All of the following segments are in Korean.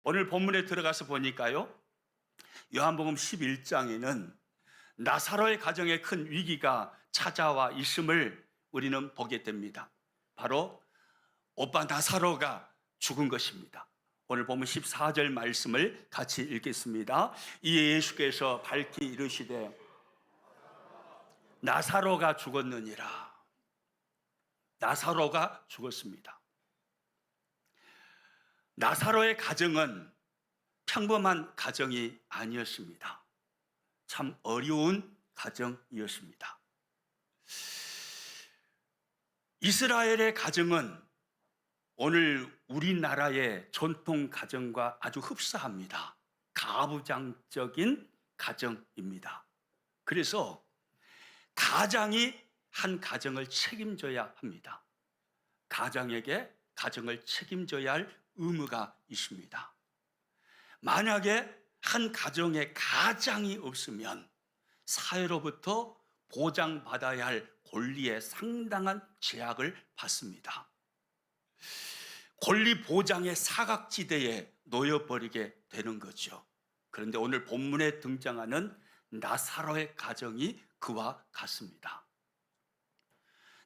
오늘 본문에 들어가서 보니까요, 요한복음 11장에는 나사로의 가정에 큰 위기가 찾아와 있음을 우리는 보게 됩니다. 바로 오빠 나사로가 죽은 것입니다. 오늘 보면 14절 말씀을 같이 읽겠습니다. 이에 예수께서 밝히 이르시되 나사로가 죽었느니라. 나사로가 죽었습니다. 나사로의 가정은 평범한 가정이 아니었습니다. 참 어려운 가정이었습니다. 이스라엘의 가정은 오늘 우리나라의 전통 가정과 아주 흡사합니다. 가부장적인 가정입니다. 그래서 가장이 한 가정을 책임져야 합니다. 가장에게 가정을 책임져야 할 의무가 있습니다. 만약에 한 가정에 가장이 없으면 사회로부터 보장받아야 할 권리에 상당한 제약을 받습니다. 권리 보장의 사각지대에 놓여버리게 되는 거죠. 그런데 오늘 본문에 등장하는 나사로의 가정이 그와 같습니다.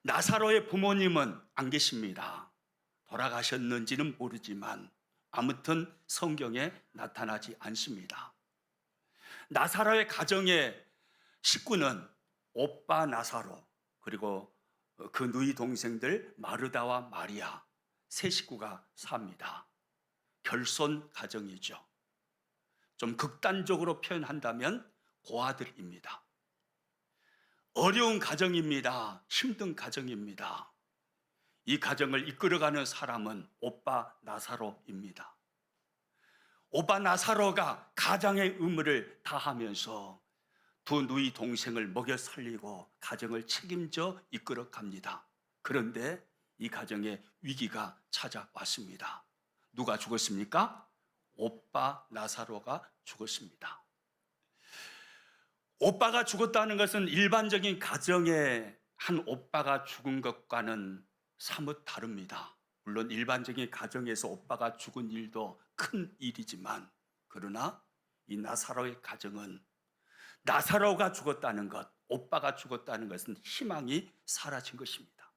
나사로의 부모님은 안 계십니다. 돌아가셨는지는 모르지만 아무튼 성경에 나타나지 않습니다. 나사로의 가정의 식구는 오빠 나사로, 그리고 그 누이 동생들 마르다와 마리아, 세 식구가 삽니다. 결손 가정이죠. 좀 극단적으로 표현한다면 고아들입니다. 어려운 가정입니다. 힘든 가정입니다. 이 가정을 이끌어가는 사람은 오빠 나사로입니다. 오빠 나사로가 가장의 의무를 다하면서 두 누이 동생을 먹여 살리고 가정을 책임져 이끌어 갑니다. 그런데 이 가정에 위기가 찾아왔습니다. 누가 죽었습니까? 오빠 나사로가 죽었습니다. 오빠가 죽었다는 것은 일반적인 가정에 한 오빠가 죽은 것과는 사뭇 다릅니다. 물론 일반적인 가정에서 오빠가 죽은 일도 큰 일이지만, 그러나 이 나사로의 가정은 나사로가 죽었다는 것, 오빠가 죽었다는 것은 희망이 사라진 것입니다.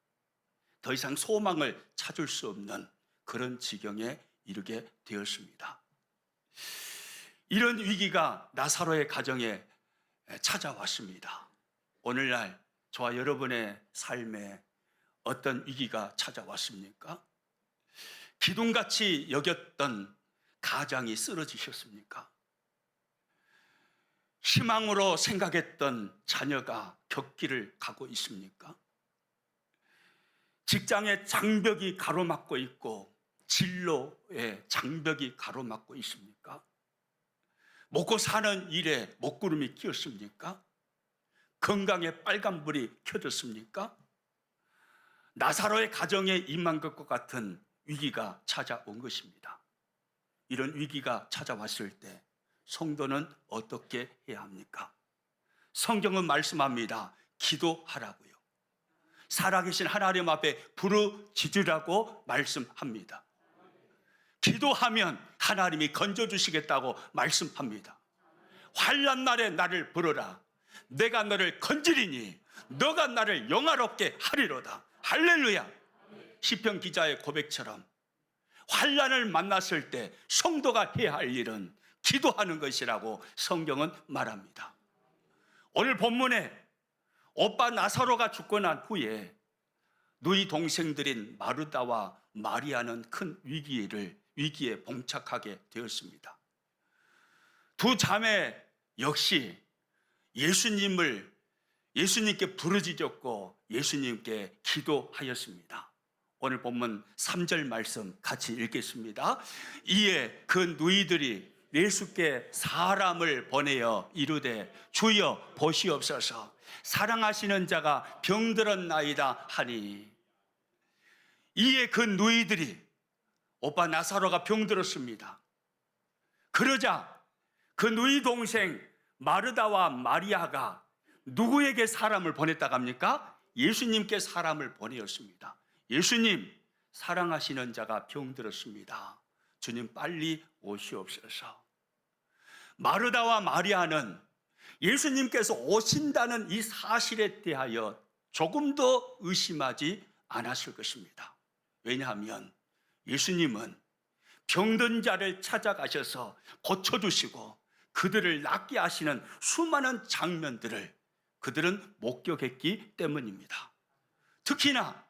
더 이상 소망을 찾을 수 없는 그런 지경에 이르게 되었습니다. 이런 위기가 나사로의 가정에 찾아왔습니다. 오늘날 저와 여러분의 삶에 어떤 위기가 찾아왔습니까? 기둥같이 여겼던 가장이 쓰러지셨습니까? 희망으로 생각했던 자녀가 격기를 가고 있습니까? 직장의 장벽이 가로막고 있고 진로의 장벽이 가로막고 있습니까? 먹고 사는 일에 먹구름이 끼었습니까? 건강에 빨간불이 켜졌습니까? 나사로의 가정에 임한 것과 같은 위기가 찾아온 것입니다. 이런 위기가 찾아왔을 때 성도는 어떻게 해야 합니까? 성경은 말씀합니다. 기도하라고요. 살아계신 하나님 앞에 부르짖으라고 말씀합니다. 기도하면 하나님이 건져주시겠다고 말씀합니다. 환난 날에 나를 부르라. 내가 너를 건지리니 너가 나를 영화롭게 하리로다. 할렐루야. 시편 기자의 고백처럼 환난을 만났을 때 성도가 해야 할 일은 기도하는 것이라고 성경은 말합니다. 오늘 본문에 오빠 나사로가 죽고 난 후에 누이 동생들인 마르다와 마리아는 큰 위기에 봉착하게 되었습니다. 두 자매 역시 예수님께 부르짖었고 예수님께 기도하였습니다. 오늘 본문 3절 말씀 같이 읽겠습니다. 이에 그 누이들이 예수께 사람을 보내어 이르되 주여 보시옵소서 사랑하시는 자가 병들었나이다 하니, 이에 그 누이들이 오빠 나사로가 병들었습니다. 그러자 그 누이 동생 마르다와 마리아가 누구에게 사람을 보냈다고 합니까? 예수님께 사람을 보내었습니다. 예수님, 사랑하시는 자가 병들었습니다. 주님 빨리 오시옵소서. 마르다와 마리아는 예수님께서 오신다는 이 사실에 대하여 조금도 의심하지 않았을 것입니다. 왜냐하면 예수님은 병든 자를 찾아가셔서 고쳐주시고 그들을 낫게 하시는 수많은 장면들을 그들은 목격했기 때문입니다. 특히나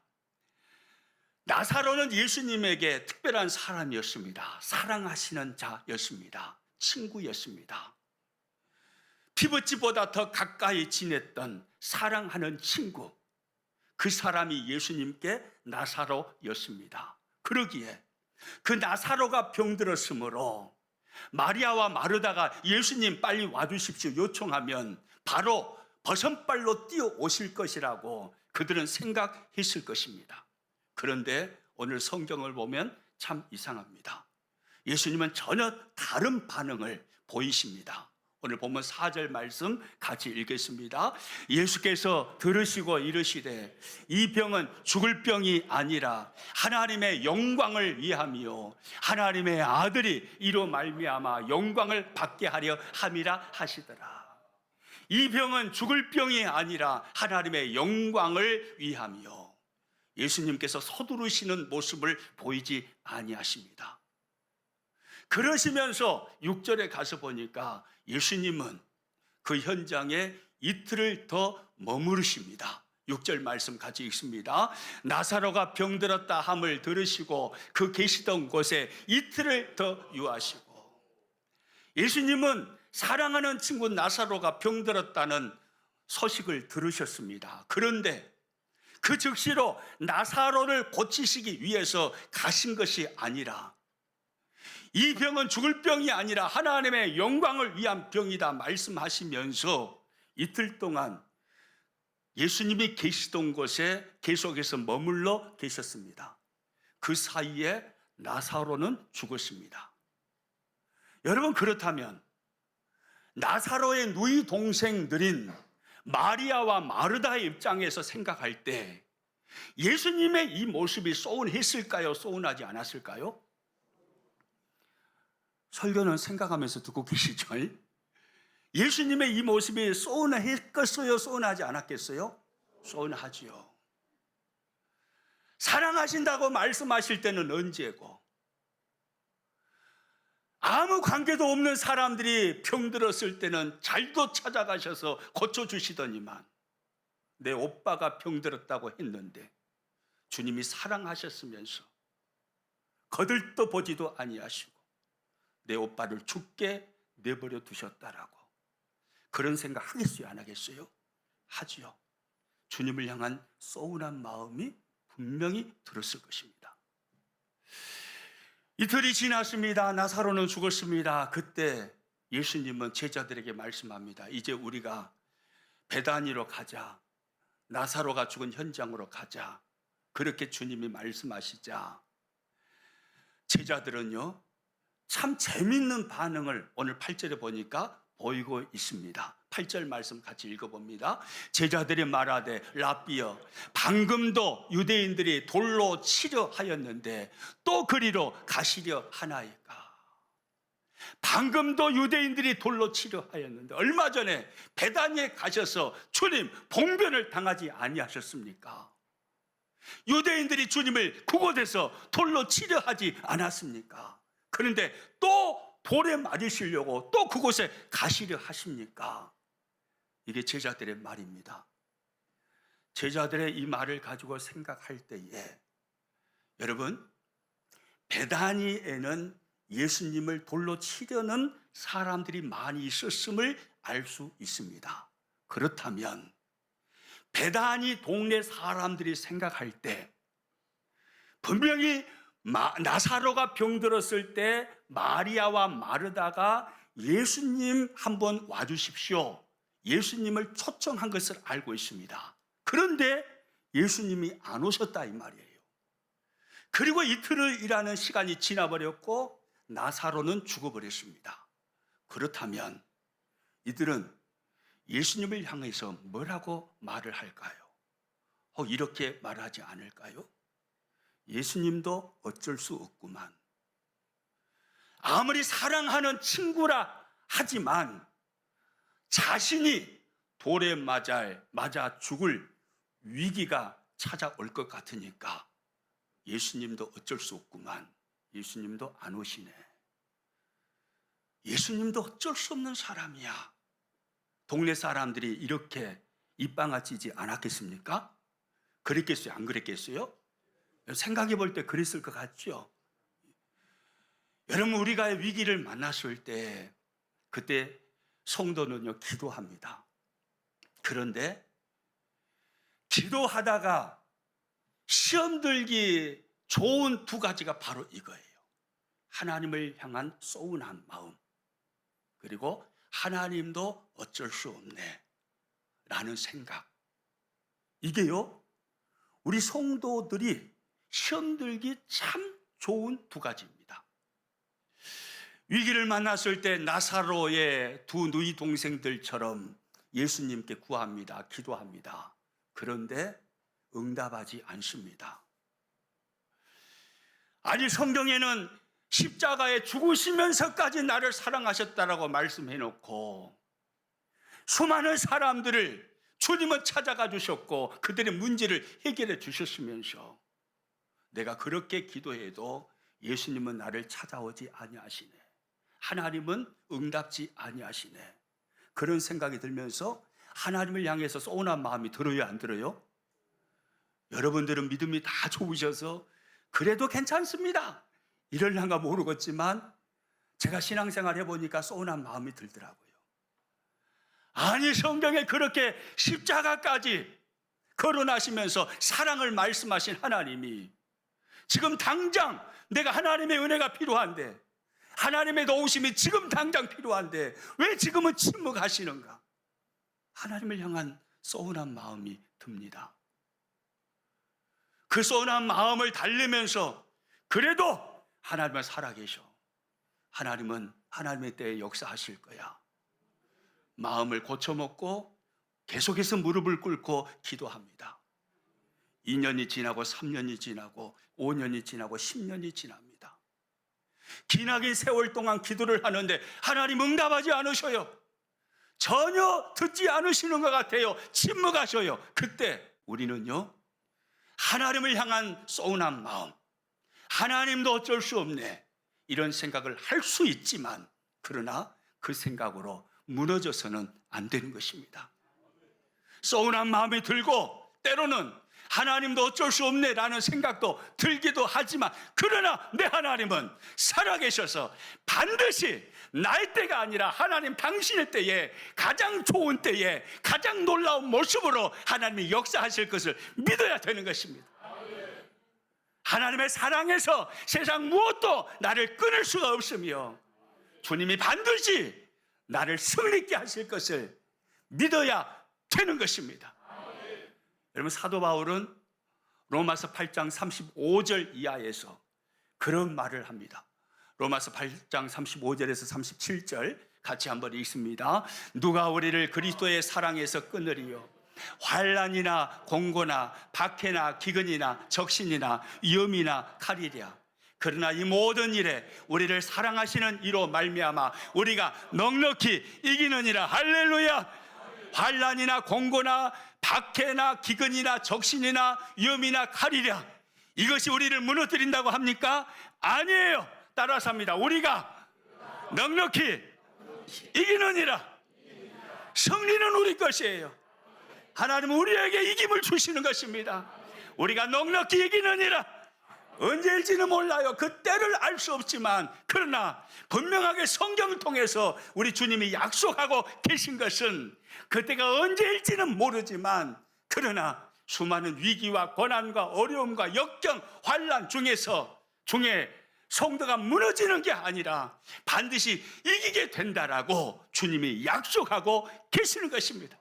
나사로는 예수님에게 특별한 사람이었습니다. 사랑하시는 자였습니다. 친구였습니다. 피부치보다 더 가까이 지냈던 사랑하는 친구, 그 사람이 예수님께 나사로였습니다. 그러기에 그 나사로가 병들었으므로 마리아와 마르다가 예수님 빨리 와주십시오 요청하면 바로 버선발로 뛰어오실 것이라고 그들은 생각했을 것입니다. 그런데 오늘 성경을 보면 참 이상합니다. 예수님은 전혀 다른 반응을 보이십니다. 오늘 보면 4절 말씀 같이 읽겠습니다. 예수께서 들으시고 이르시되 이 병은 죽을 병이 아니라 하나님의 영광을 위함이요 하나님의 아들이 이로 말미암아 영광을 받게 하려 함이라 하시더라. 이 병은 죽을 병이 아니라 하나님의 영광을 위함이요. 예수님께서 서두르시는 모습을 보이지 아니하십니다. 그러시면서 6절에 가서 보니까 예수님은 그 현장에 이틀을 더 머무르십니다. 6절 말씀 같이 읽습니다. 나사로가 병들었다 함을 들으시고 그 계시던 곳에 이틀을 더 유하시고, 예수님은 사랑하는 친구 나사로가 병들었다는 소식을 들으셨습니다. 그런데 그 즉시로 나사로를 고치시기 위해서 가신 것이 아니라 이 병은 죽을 병이 아니라 하나님의 영광을 위한 병이다 말씀하시면서 이틀 동안 예수님이 계시던 곳에 계속해서 머물러 계셨습니다. 그 사이에 나사로는 죽었습니다. 여러분, 그렇다면 나사로의 누이 동생들인 마리아와 마르다의 입장에서 생각할 때 예수님의 이 모습이 서운했을까요? 서운하지 않았을까요? 설교는 생각하면서 듣고 계시죠? 예수님의 이 모습이 서운했겠어요? 서운하지 않았겠어요? 서운하지요. 사랑하신다고 말씀하실 때는 언제고, 아무 관계도 없는 사람들이 병들었을 때는 잘도 찾아가셔서 고쳐주시더니만 내 오빠가 병들었다고 했는데 주님이 사랑하셨으면서 거들떠 보지도 아니하시고 내 오빠를 죽게 내버려 두셨다라고 그런 생각 하겠어요? 안 하겠어요? 하지요. 주님을 향한 서운한 마음이 분명히 들었을 것입니다. 이틀이 지났습니다. 나사로는 죽었습니다. 그때 예수님은 제자들에게 말씀합니다. 이제 우리가 베다니로 가자. 나사로가 죽은 현장으로 가자. 그렇게 주님이 말씀하시자 제자들은요 참 재밌는 반응을 오늘 8절에 보니까 보이고 있습니다. 8절 말씀 같이 읽어봅니다. 제자들이 말하되 라삐여 방금도 유대인들이 돌로 치려 하였는데 또 그리로 가시려 하나이까. 방금도 유대인들이 돌로 치려 하였는데 얼마 전에 베다니에 가셔서 주님 봉변을 당하지 아니하셨습니까? 유대인들이 주님을 그곳에서 돌로 치려 하지 않았습니까? 그런데 또 돌에 맞으시려고 또 그곳에 가시려 하십니까? 이게 제자들의 말입니다. 제자들의 이 말을 가지고 생각할 때에 여러분, 베다니에는 예수님을 돌로 치려는 사람들이 많이 있었음을 알 수 있습니다. 그렇다면 베다니 동네 사람들이 생각할 때 분명히 나사로가 병들었을 때 마리아와 마르다가 예수님 한번 와주십시오, 예수님을 초청한 것을 알고 있습니다. 그런데 예수님이 안 오셨다 이 말이에요. 그리고 이틀이라는 시간이 지나버렸고 나사로는 죽어버렸습니다. 그렇다면 이들은 예수님을 향해서 뭐라고 말을 할까요? 이렇게 말하지 않을까요? 예수님도 어쩔 수 없구만. 아무리 사랑하는 친구라 하지만 자신이 돌에 맞아 죽을 위기가 찾아올 것 같으니까 예수님도 어쩔 수 없구만. 예수님도 안 오시네. 예수님도 어쩔 수 없는 사람이야. 동네 사람들이 이렇게 입방아치지 않았겠습니까? 그랬겠어요? 안 그랬겠어요? 생각해 볼 때 그랬을 것 같죠? 여러분, 우리가 위기를 만났을 때 그때 성도는요 기도합니다. 그런데 기도하다가 시험 들기 좋은 두 가지가 바로 이거예요. 하나님을 향한 서운한 마음, 그리고 하나님도 어쩔 수 없네 라는 생각. 이게요 우리 성도들이 시험 들기 참 좋은 두 가지입니다. 위기를 만났을 때 나사로의 두 누이 동생들처럼 예수님께 구합니다. 기도합니다. 그런데 응답하지 않습니다. 아니, 성경에는 십자가에 죽으시면서까지 나를 사랑하셨다라고 말씀해 놓고 수많은 사람들을 주님은 찾아가 주셨고 그들의 문제를 해결해 주셨으면서 내가 그렇게 기도해도 예수님은 나를 찾아오지 아니하시네. 하나님은 응답지 아니하시네. 그런 생각이 들면서 하나님을 향해서 서운한 마음이 들어요, 안 들어요? 여러분들은 믿음이 다 좋으셔서 그래도 괜찮습니다 이럴란가 모르겠지만 제가 신앙생활 해보니까 서운한 마음이 들더라고요. 아니, 성경에 그렇게 십자가까지 거론하시면서 사랑을 말씀하신 하나님이 지금 당장 내가 하나님의 은혜가 필요한데, 하나님의 도우심이 지금 당장 필요한데 왜 지금은 침묵하시는가? 하나님을 향한 서운한 마음이 듭니다. 그 서운한 마음을 달래면서 그래도 하나님은 살아계셔. 하나님은 하나님의 때에 역사하실 거야. 마음을 고쳐먹고 계속해서 무릎을 꿇고 기도합니다. 2년이 지나고 3년이 지나고 5년이 지나고 10년이 지납니다. 기나긴 세월 동안 기도를 하는데 하나님 응답하지 않으셔요. 전혀 듣지 않으시는 것 같아요. 침묵하셔요. 그때 우리는요 하나님을 향한 서운한 마음, 하나님도 어쩔 수 없네 이런 생각을 할 수 있지만 그러나 그 생각으로 무너져서는 안 되는 것입니다. 서운한 마음이 들고 때로는 하나님도 어쩔 수 없네 라는 생각도 들기도 하지만 그러나 내 하나님은 살아계셔서 반드시 나의 때가 아니라 하나님 당신의 때에 가장 좋은 때에 가장 놀라운 모습으로 하나님이 역사하실 것을 믿어야 되는 것입니다. 하나님의 사랑에서 세상 무엇도 나를 끊을 수가 없으며 주님이 반드시 나를 승리케 하실 것을 믿어야 되는 것입니다. 여러분, 사도 바울은 로마서 8장 35절 이하에서 그런 말을 합니다. 로마서 8장 35절에서 37절 같이 한번 읽습니다. 누가 우리를 그리스도의 사랑에서 끊으리요? 환난이나 공고나 박해나 기근이나 적신이나 위험이나 칼이랴. 그러나 이 모든 일에 우리를 사랑하시는 이로 말미암아 우리가 넉넉히 이기느니라. 할렐루야. 환난이나 공고나 박해나 기근이나 적신이나 위험이나 칼이랴. 이것이 우리를 무너뜨린다고 합니까? 아니에요. 따라서 합니다. 우리가 넉넉히 이기느니라. 승리는 우리 것이에요. 하나님은 우리에게 이김을 주시는 것입니다. 우리가 넉넉히 이기느니라. 언제일지는 몰라요. 그 때를 알 수 없지만 그러나 분명하게 성경을 통해서 우리 주님이 약속하고 계신 것은 그때가 언제일지는 모르지만 그러나 수많은 위기와 고난과 어려움과 역경, 환난 중에 성도가 무너지는 게 아니라 반드시 이기게 된다라고 주님이 약속하고 계시는 것입니다.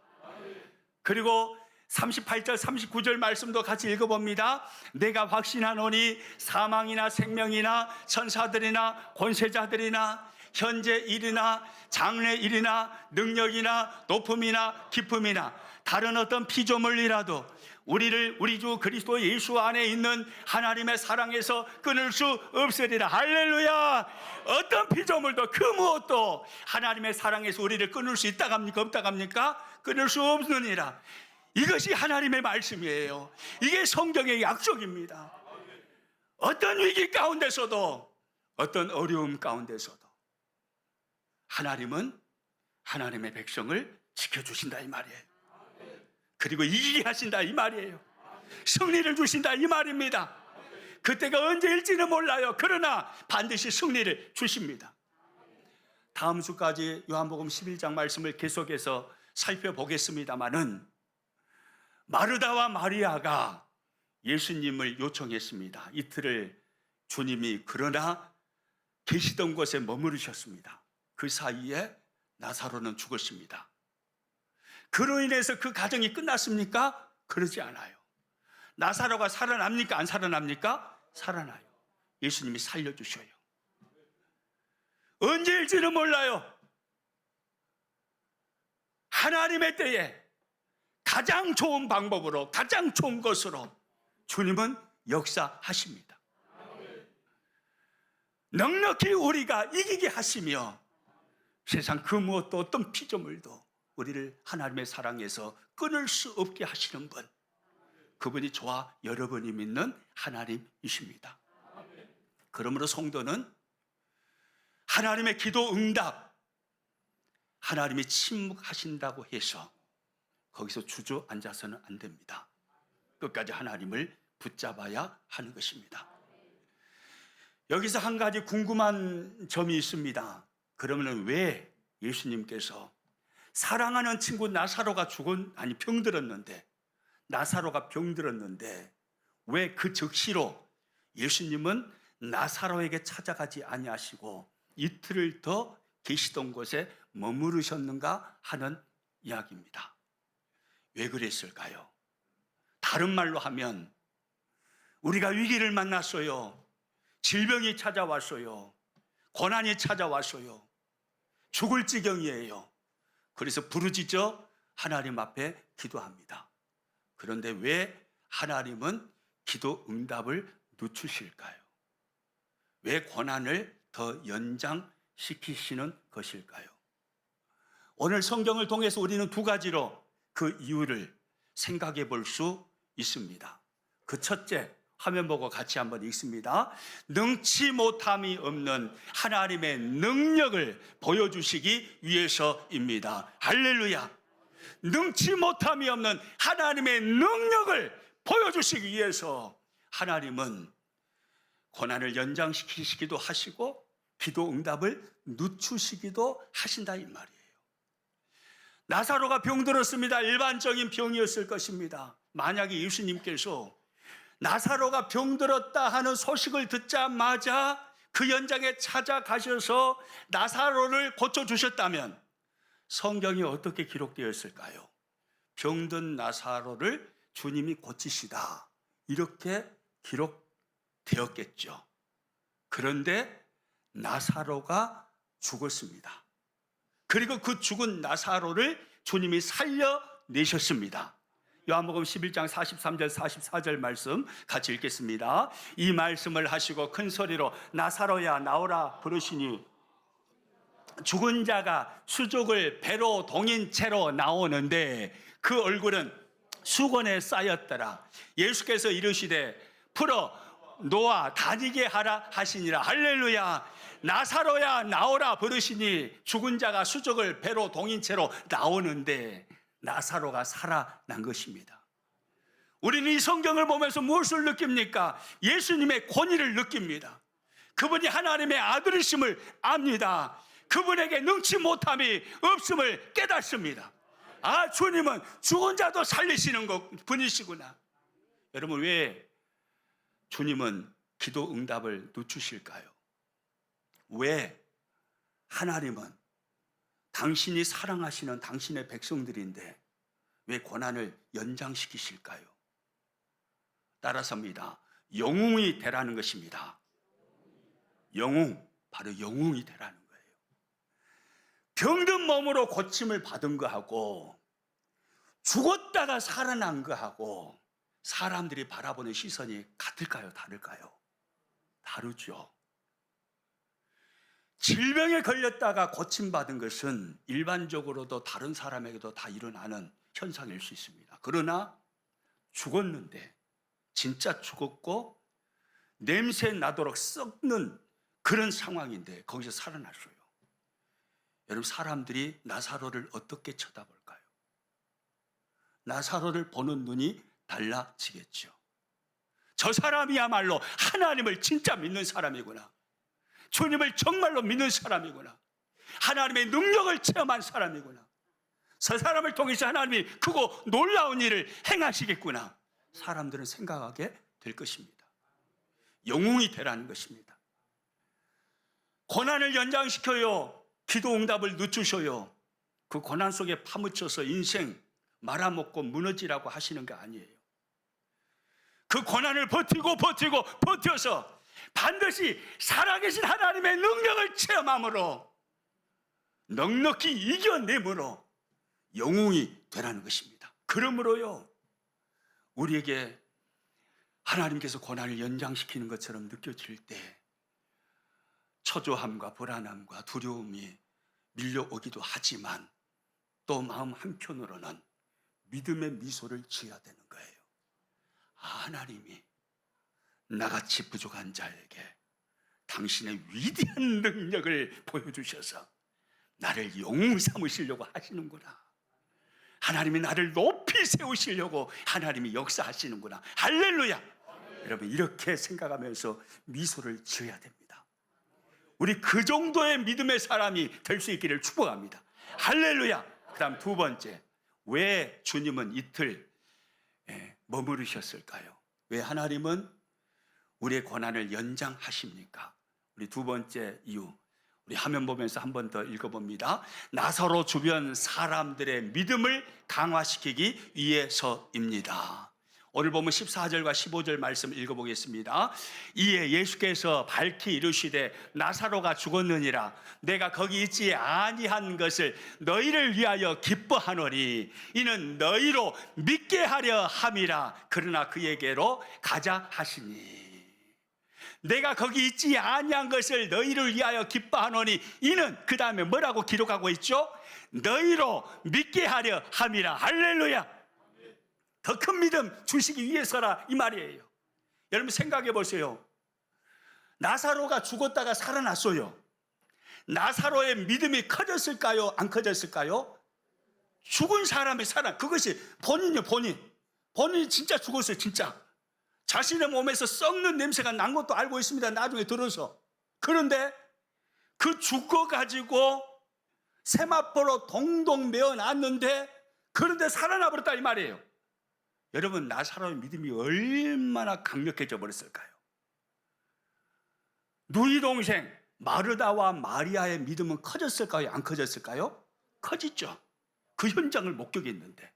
그리고 38절 39절 말씀도 같이 읽어봅니다. 내가 확신하노니 사망이나 생명이나 천사들이나 권세자들이나 현재 일이나 장래 일이나 능력이나 높음이나 깊음이나 다른 어떤 피조물이라도 우리를 우리 주 그리스도 예수 안에 있는 하나님의 사랑에서 끊을 수 없으리라. 할렐루야. 어떤 피조물도 그 무엇도 하나님의 사랑에서 우리를 끊을 수 있다 합니까? 없다 합니까? 끊을 수 없느니라. 이것이 하나님의 말씀이에요. 이게 성경의 약속입니다. 어떤 위기 가운데서도, 어떤 어려움 가운데서도 하나님은 하나님의 백성을 지켜주신다 이 말이에요. 그리고 이기게 하신다 이 말이에요. 승리를 주신다 이 말입니다. 그때가 언제일지는 몰라요. 그러나 반드시 승리를 주십니다. 다음 주까지 요한복음 11장 말씀을 계속해서 살펴보겠습니다마는, 마르다와 마리아가 예수님을 요청했습니다. 이틀을 주님이 그러나 계시던 곳에 머무르셨습니다. 그 사이에 나사로는 죽었습니다. 그로 인해서 그 가정이 끝났습니까? 그러지 않아요. 나사로가 살아납니까? 안 살아납니까? 살아나요. 예수님이 살려주셔요. 언제일지는 몰라요. 하나님의 때에 가장 좋은 방법으로, 가장 좋은 것으로 주님은 역사하십니다. 넉넉히 우리가 이기게 하시며 세상 그 무엇도 어떤 피조물도 우리를 하나님의 사랑에서 끊을 수 없게 하시는 분, 그분이 저와 여러분이 믿는 하나님이십니다. 그러므로 성도는 하나님의 기도 응답, 하나님이 침묵하신다고 해서 거기서 주저앉아서는 안 됩니다. 끝까지 하나님을 붙잡아야 하는 것입니다. 여기서 한 가지 궁금한 점이 있습니다. 그러면 왜 예수님께서 사랑하는 친구 나사로가 병들었는데, 나사로가 병들었는데 왜 그 즉시로 예수님은 나사로에게 찾아가지 아니하시고 이틀을 더 계시던 곳에 머무르셨는가 하는 이야기입니다. 왜 그랬을까요? 다른 말로 하면 우리가 위기를 만났어요. 질병이 찾아왔어요. 고난이 찾아왔어요. 죽을 지경이에요. 그래서 부르짖어 하나님 앞에 기도합니다. 그런데 왜 하나님은 기도 응답을 늦추실까요? 왜 고난을 더 연장시키시는 것일까요? 오늘 성경을 통해서 우리는 두 가지로 그 이유를 생각해 볼 수 있습니다. 그 첫째, 화면 보고 같이 한번 읽습니다. 능치 못함이 없는 하나님의 능력을 보여주시기 위해서입니다. 할렐루야. 능치 못함이 없는 하나님의 능력을 보여주시기 위해서 하나님은 고난을 연장시키시기도 하시고 기도 응답을 늦추시기도 하신다 이 말이에요. 나사로가 병들었습니다. 일반적인 병이었을 것입니다. 만약에 예수님께서 나사로가 병들었다 하는 소식을 듣자마자 그 현장에 찾아가셔서 나사로를 고쳐주셨다면 성경이 어떻게 기록되었을까요? 병든 나사로를 주님이 고치시다, 이렇게 기록되었겠죠. 그런데 나사로가 죽었습니다. 그리고 그 죽은 나사로를 주님이 살려내셨습니다. 요한복음 11장 43절 44절 말씀 같이 읽겠습니다. 이 말씀을 하시고 큰 소리로 나사로야 나오라 부르시니 죽은 자가 수족을 배로 동인 채로 나오는데 그 얼굴은 수건에 쌓였더라. 예수께서 이르시되 풀어 놓아 다니게 하라 하시니라. 할렐루야. 나사로야 나오라 부르시니 죽은 자가 수족을 배로 동인 채로 나오는데 나사로가 살아난 것입니다. 우리는 이 성경을 보면서 무엇을 느낍니까? 예수님의 권위를 느낍니다. 그분이 하나님의 아들이심을 압니다. 그분에게 능치 못함이 없음을 깨닫습니다. 아, 주님은 죽은 자도 살리시는 분이시구나. 여러분, 왜 주님은 기도 응답을 늦추실까요? 왜 하나님은 당신이 사랑하시는 당신의 백성들인데 왜 고난을 연장시키실까요? 따라서입니다. 영웅이 되라는 것입니다. 영웅, 바로 영웅이 되라는 거예요. 병든 몸으로 고침을 받은 거하고 죽었다가 살아난 거하고 사람들이 바라보는 시선이 같을까요? 다를까요? 다르죠. 질병에 걸렸다가 고침받은 것은 일반적으로도 다른 사람에게도 다 일어나는 현상일 수 있습니다. 그러나 죽었는데, 진짜 죽었고 냄새 나도록 썩는 그런 상황인데 거기서 살아났어요. 여러분, 사람들이 나사로를 어떻게 쳐다볼까요? 나사로를 보는 눈이 달라지겠죠. 저 사람이야말로 하나님을 진짜 믿는 사람이구나, 주님을 정말로 믿는 사람이구나, 하나님의 능력을 체험한 사람이구나, 저 사람을 통해서 하나님이 크고 놀라운 일을 행하시겠구나, 사람들은 생각하게 될 것입니다. 영웅이 되라는 것입니다. 고난을 연장시켜요. 기도 응답을 늦추셔요. 그 고난 속에 파묻혀서 인생 말아먹고 무너지라고 하시는 게 아니에요. 그 고난을 버텨서 반드시 살아계신 하나님의 능력을 체험함으로, 넉넉히 이겨내므로 영웅이 되라는 것입니다. 그러므로요, 우리에게 하나님께서 고난을 연장시키는 것처럼 느껴질 때 초조함과 불안함과 두려움이 밀려오기도 하지만 또 마음 한편으로는 믿음의 미소를 지어야 되는 거예요. 하나님이 나같이 부족한 자에게 당신의 위대한 능력을 보여주셔서 나를 영웅 삼으시려고 하시는구나, 하나님이 나를 높이 세우시려고 하나님이 역사하시는구나, 할렐루야. 여러분, 이렇게 생각하면서 미소를 지어야 됩니다. 우리 그 정도의 믿음의 사람이 될 수 있기를 축복합니다. 할렐루야. 그 다음 두 번째, 왜 주님은 이틀 머무르셨을까요? 왜 하나님은 우리의 고난을 연장하십니까? 우리 두 번째 이유, 우리 화면 보면서 한 번 더 읽어봅니다. 나사로 주변 사람들의 믿음을 강화시키기 위해서입니다. 오늘 보면 14절과 15절 말씀 읽어보겠습니다. 이에 예수께서 밝히 이르시되 나사로가 죽었느니라. 내가 거기 있지 아니한 것을 너희를 위하여 기뻐하노니 이는 너희로 믿게 하려 함이라. 그러나 그에게로 가자 하시니. 내가 거기 있지 아니한 것을 너희를 위하여 기뻐하노니 이는, 그 다음에 뭐라고 기록하고 있죠? 너희로 믿게 하려 함이라. 할렐루야. 더 큰 믿음 주시기 위해서라, 이 말이에요. 여러분 생각해 보세요. 나사로가 죽었다가 살아났어요. 나사로의 믿음이 커졌을까요? 안 커졌을까요? 죽은 사람이 살아, 그것이 본인이요, 본인이 진짜 죽었어요. 진짜 자신의 몸에서 썩는 냄새가 난 것도 알고 있습니다, 나중에 들어서. 그런데 그 죽어가지고 세마포로 동동 메어놨는데, 그런데 살아나 버렸다, 이 말이에요. 여러분, 나사로의 믿음이 얼마나 강력해져 버렸을까요? 누이 동생 마르다와 마리아의 믿음은 커졌을까요? 안 커졌을까요? 커졌죠. 그 현장을 목격했는데.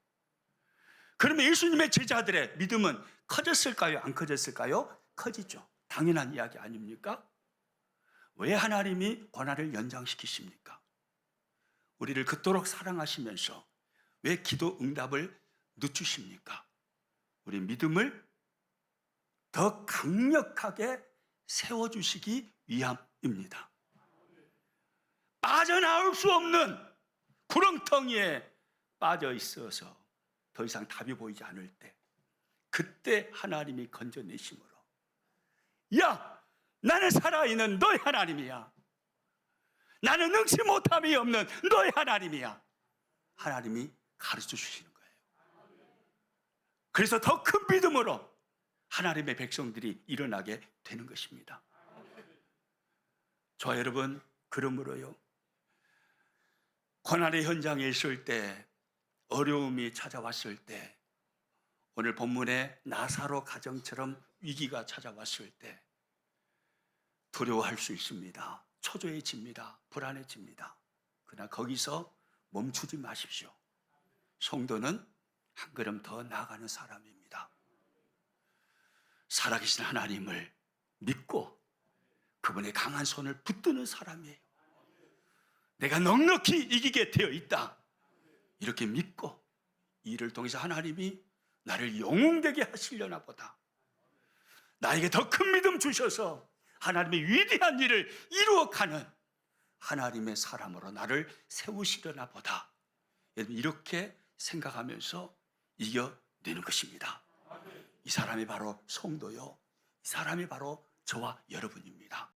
그러면 예수님의 제자들의 믿음은 커졌을까요? 안 커졌을까요? 커지죠. 당연한 이야기 아닙니까? 왜 하나님이 고난을 연장시키십니까? 우리를 그토록 사랑하시면서 왜 기도 응답을 늦추십니까? 우리 믿음을 더 강력하게 세워주시기 위함입니다. 빠져나올 수 없는 구렁텅이에 빠져 있어서 더 이상 답이 보이지 않을 때, 그때 하나님이 건져내심으로, 야, 나는 살아있는 너의 하나님이야, 나는 능치 못함이 없는 너의 하나님이야, 하나님이 가르쳐 주시는 거예요. 그래서 더 큰 믿음으로 하나님의 백성들이 일어나게 되는 것입니다. 저와 여러분, 그러므로요, 고난의 현장에 있을 때, 어려움이 찾아왔을 때, 오늘 본문의 나사로 가정처럼 위기가 찾아왔을 때 두려워할 수 있습니다. 초조해집니다. 불안해집니다. 그러나 거기서 멈추지 마십시오. 성도는 한 걸음 더 나아가는 사람입니다. 살아계신 하나님을 믿고 그분의 강한 손을 붙드는 사람이에요. 내가 넉넉히 이기게 되어 있다, 이렇게 믿고 이 일을 통해서 하나님이 나를 영웅되게 하시려나 보다. 나에게 더 큰 믿음 주셔서 하나님의 위대한 일을 이루어가는 하나님의 사람으로 나를 세우시려나 보다. 여러분, 이렇게 생각하면서 이겨내는 것입니다. 이 사람이 바로 성도요, 이 사람이 바로 저와 여러분입니다.